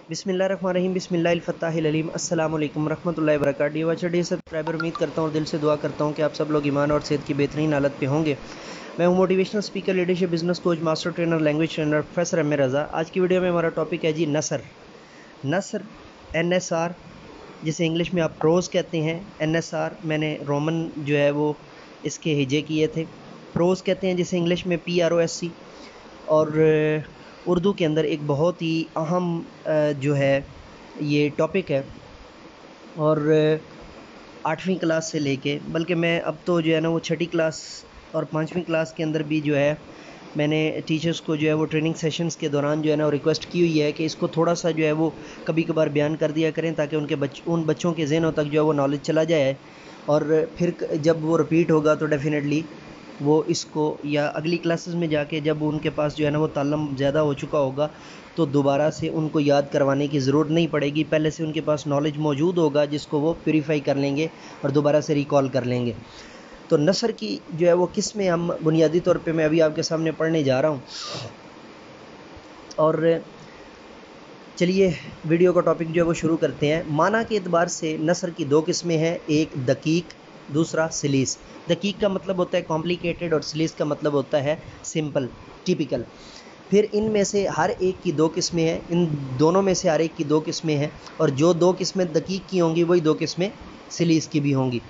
बिस्मिल्लाहिर्रहमानिर्रहीम बिस्मिल्लाहिल-फत्ताहिल-अलीम अस्सलामु अलैकुम रहमतुल्लाहि व बरकातहू। डियर सब्सक्राइबर, उम्मीद करता हूँ, दिल से दुआ करता हूँ कि आप सब लोग ईमान और सेहत की बेहतरीन हालत पे होंगे। मैं हूँ motivational speaker, leadership, business coach, master trainer, language trainer professor M A Raza. आज की वीडियो में हमारा टॉपिक है जी नसर NSR, जिसे इंग्लिश में आप प्रोज कहते हैं। NSR मैंने रोमन जो है वो इसके हिजे किए थे। प्रोज कहते हैं जिसे इंग्लिश में PROSC। और उर्दू के अंदर एक बहुत ही अहम जो है ये टॉपिक है। और 8वीं क्लास से लेके, बल्कि मैं अब तो जो है ना वो 6ठी क्लास और 5वीं क्लास के अंदर भी जो है मैंने टीचर्स को जो है वो ट्रेनिंग सेशंस के दौरान जो है ना वो रिक्वेस्ट की हुई है कि इसको थोड़ा सा जो है वो कभी कभार बयान कर दिया करें, ताकि उन बच्चों के ज़हनों तक जो है वो नॉलेज चला जाए। और फिर जब वो रिपीट होगा तो डेफिनेटली वो इसको, या अगली क्लासेस में जाके जब उनके पास जो है ना वो ताल्लुम ज़्यादा हो चुका होगा तो दोबारा से उनको याद करवाने की ज़रूरत नहीं पड़ेगी। पहले से उनके पास नॉलेज मौजूद होगा जिसको वो प्यूरीफाई कर लेंगे और दोबारा से रिकॉल कर लेंगे। तो नसर की जो है वो किस्में हम बुनियादी तौर पे मैं अभी आपके सामने पढ़ने जा रहा हूँ। और चलिए वीडियो का टॉपिक जो है वो शुरू करते हैं। माना के एतबार से नसर की दो किस्में हैं, एक दकीक, दूसरा सलीस। दकीक का मतलब होता है कॉम्प्लिकेटेड और सलीस का मतलब होता है सिंपल, टिपिकल। फिर इनमें से हर एक की दो किस्में हैं, इन दोनों में से हर एक की दो किस्में हैं, और जो दो किस्में दकीक की होंगी वही दो किस्में सलीस की भी होंगी।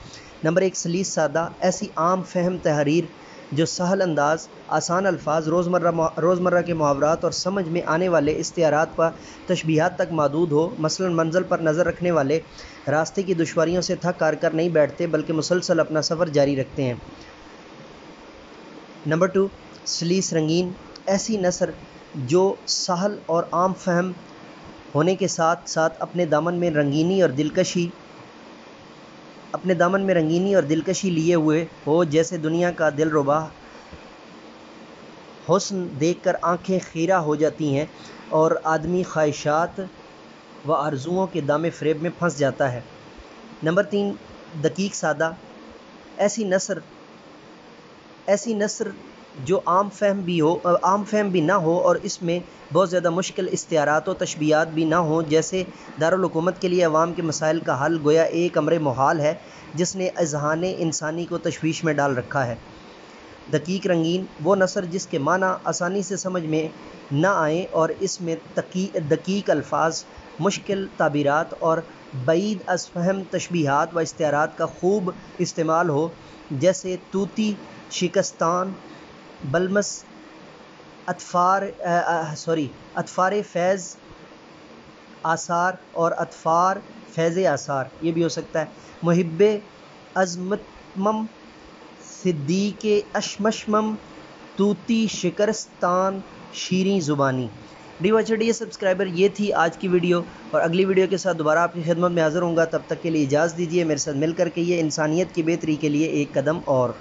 नंबर 1 सलीस सादा, ऐसी आम फहम तहरीर जो सहल अंदाज, आसान अल्फाज, रोज़मर्रा के मुहावरात और समझ में आने वाले इस्तियारात व तशबीहात तक महदूद हो। मसलन मंजिल पर नज़र रखने वाले रास्ते की दुश्वारियों से थक हार कर नहीं बैठते, बल्कि मुसलसल अपना सफ़र जारी रखते हैं। नंबर 2 सलीस रंगीन, ऐसी नसर जो सहल और आम फहम होने के साथ साथ अपने दामन में रंगीनी और दिलकशी लिए हुए हो, जैसे दुनिया का दिलरुबा हुस्न देखकर आंखें खीरा हो जाती हैं और आदमी ख्वाहिशात व आरजुओं के दामे फ़रेब में फंस जाता है। नंबर 3 दकीक सादा, ऐसी नसर जो आम फहम भी ना हो और इसमें बहुत ज़्यादा मुश्किल इस्तियारात और तशबीहात भी ना हो, जैसे दारुल हुकूमत के लिए अवाम के मसाइल का हल गोया एक अमर मोहाल है जिसने अज़हाने इंसानी को तशवीश में डाल रखा है। दकीक रंगीन, वो नसर जिसके माना आसानी से समझ में ना आए और इसमें दकीक अल्फाज, मुश्किल ताबीरात और बईद अज़ फ़हम तशबीहात व इस्तियारात का खूब इस्तेमाल हो, जैसे तूती, शिकस्तान, बलमस, अतफ़ार फैज़ आसार और अतफ़ार फैज़ आसार, ये भी हो सकता है। मुहिब्बे अज़मतमम, सिद्दीक़े अशमशमम, तूती शिकरस्तान, शीरीं ज़ुबानी। डियर सब्सक्राइबर, ये थी आज की वीडियो, और अगली वीडियो के साथ दोबारा आपकी खिदमत में हाज़िर होऊंगा। तब तक के लिए इजाज़त दीजिए। मेरे साथ मिल कर के ये इंसानियत की बेहतरी के लिए एक कदम और।